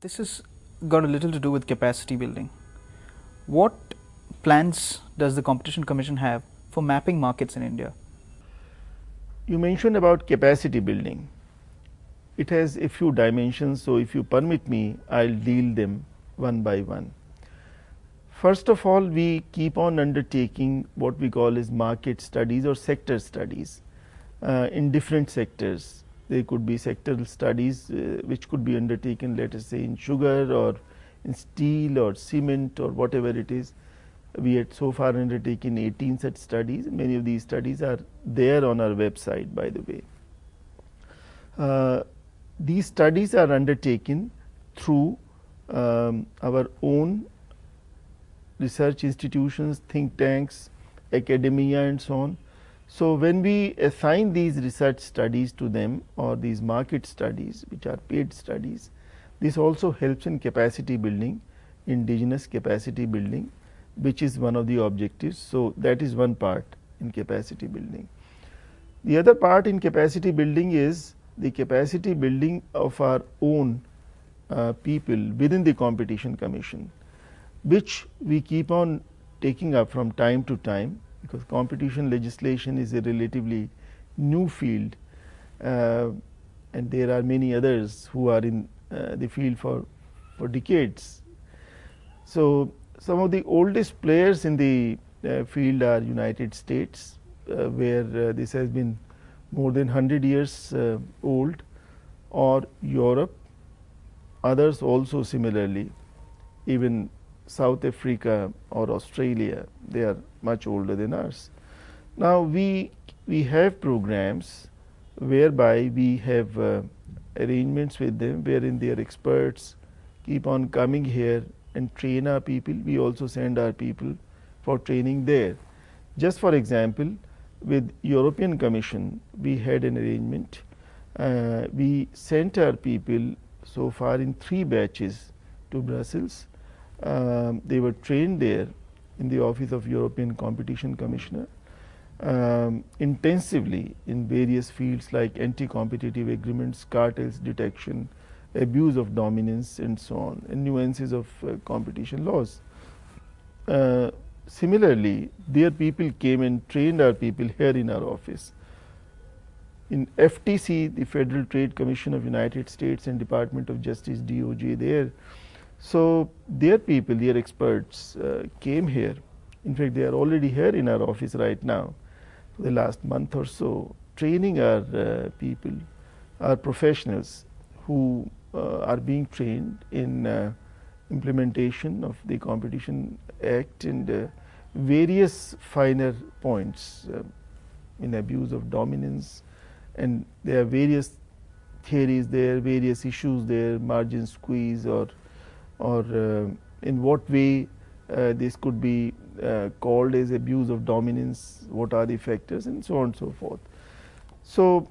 This has got a little to do with capacity building. What plans does the Competition Commission have for mapping markets in India? You mentioned about capacity building. It has a few dimensions, so if you permit me, I'll deal them one by one. First of all, we keep on undertaking what we call as market studies or sector studies in different sectors. There could be sectoral studies which could be undertaken, let us say, in sugar or in steel or cement or whatever it is. We had so far undertaken 18 such studies. Many of these studies are there on our website, by the way. These studies are undertaken through our own research institutions, think tanks, academia and so on. So, when we assign these research studies to them or these market studies which are paid studies, this also helps in capacity building, indigenous capacity building, which is one of the objectives. So, that is one part in capacity building. The other part in capacity building is the capacity building of our own people within the Competition Commission, which we keep on taking up from time to time, because competition legislation is a relatively new field and there are many others who are in the field for decades. So, some of the oldest players in the field are United States, where this has been more than 100 years old, or Europe, others also similarly, even South Africa or Australia, they are much older than us. Now, we have programs whereby we have arrangements with them, wherein their experts keep on coming here and train our people. We also send our people for training there. Just for example, with European Commission, we had an arrangement. We sent our people so far in 3 batches to Brussels. They were trained there in the office of European Competition Commissioner intensively in various fields like anti-competitive agreements, cartels detection, abuse of dominance and so on, and nuances of competition laws. Similarly, their people came and trained our people here in our office. In FTC, the Federal Trade Commission of United States, and Department of Justice, DOJ there. So, their people, their experts came here. In fact, they are already here in our office right now for the last month or so, training our people, our professionals who are being trained in implementation of the Competition Act and various finer points in abuse of dominance, and there are various theories there, various issues there, margin squeeze or in what way this could be called as abuse of dominance, what are the factors and so on and so forth. So,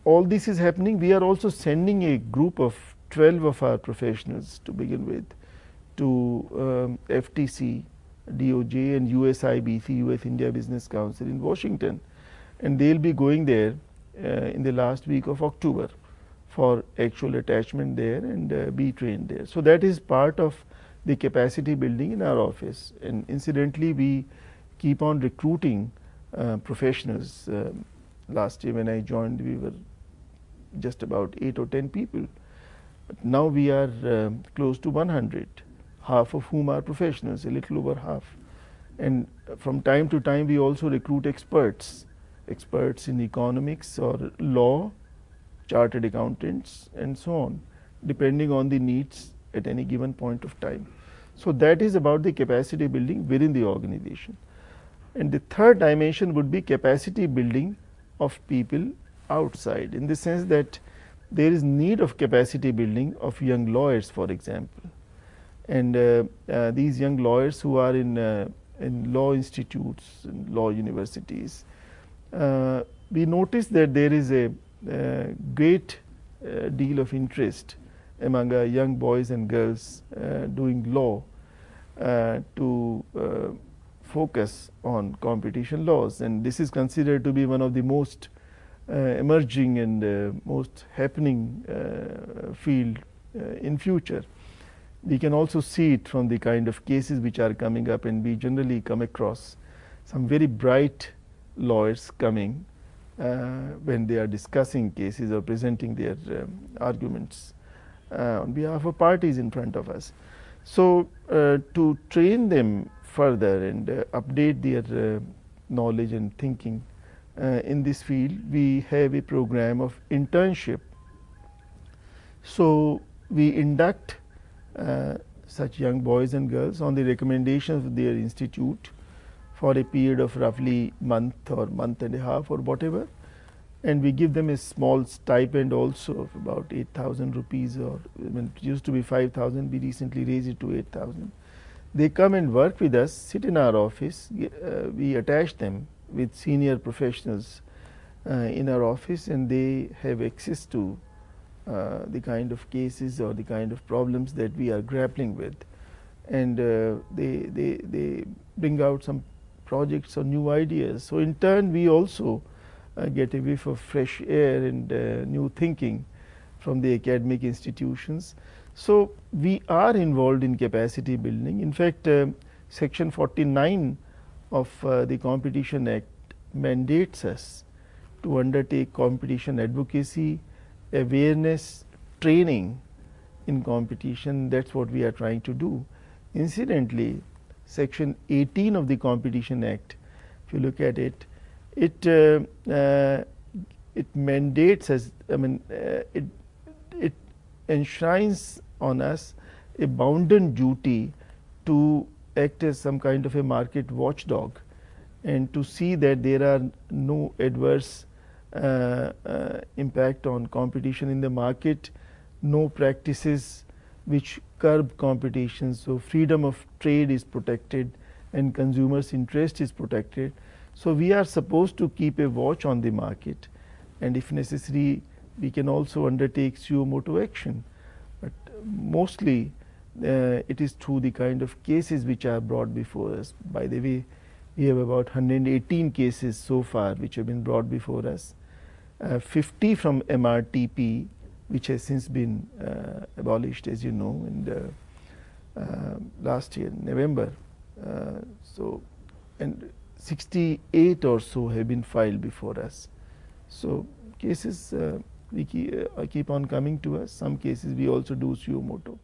all this is happening. We are also sending a group of 12 of our professionals to begin with to FTC, DOJ and USIBC, US India Business Council in Washington, and they will be going there in the last week of October for actual attachment there and be trained there. So, that is part of the capacity building in our office, and incidentally we keep on recruiting professionals. Last year when I joined, we were just about 8 or 10 people, but now we are close to 100, half of whom are professionals, a little over half. And from time to time we also recruit experts in economics or law, chartered accountants and so on, depending on the needs at any given point of time. So, that is about the capacity building within the organization. And the third dimension would be capacity building of people outside, in the sense that there is need of capacity building of young lawyers, for example. And these young lawyers who are in law institutes and law universities, we notice that there is a great deal of interest among young boys and girls doing law to focus on competition laws, and this is considered to be one of the most emerging and most happening field in future. We can also see it from the kind of cases which are coming up, and we generally come across some very bright lawyers coming when they are discussing cases or presenting their arguments on behalf of parties in front of us. So, to train them further and update their knowledge and thinking in this field, we have a program of internship. So, we induct such young boys and girls on the recommendations of their institute for a period of roughly month or month and a half or whatever, and we give them a small stipend also of about 8,000 rupees, or it used to be 5,000, we recently raised it to 8,000. They come and work with us, sit in our office, we attach them with senior professionals in our office, and they have access to the kind of cases or the kind of problems that we are grappling with, and they bring out some projects or new ideas. So, in turn we also get a whiff of fresh air and new thinking from the academic institutions. So, we are involved in capacity building. In fact, section 49 of the Competition Act mandates us to undertake competition advocacy, awareness, training in competition. That is what we are trying to do. Incidentally, section 18 of the Competition Act, if you look at it, it mandates us, it enshrines on us a bounden duty to act as some kind of a market watchdog, and to see that there are no adverse impact on competition in the market, no practices which curb competition. So, freedom of trade is protected and consumers' interest is protected. So, we are supposed to keep a watch on the market, and if necessary we can also undertake suo motu action, but mostly it is through the kind of cases which are brought before us. By the way, we have about 118 cases so far which have been brought before us, 50 from MRTP, which has since been abolished, as you know, in last year November. So, and 68 or so have been filed before us. So, cases keep on coming to us. Some cases we also do suo motu.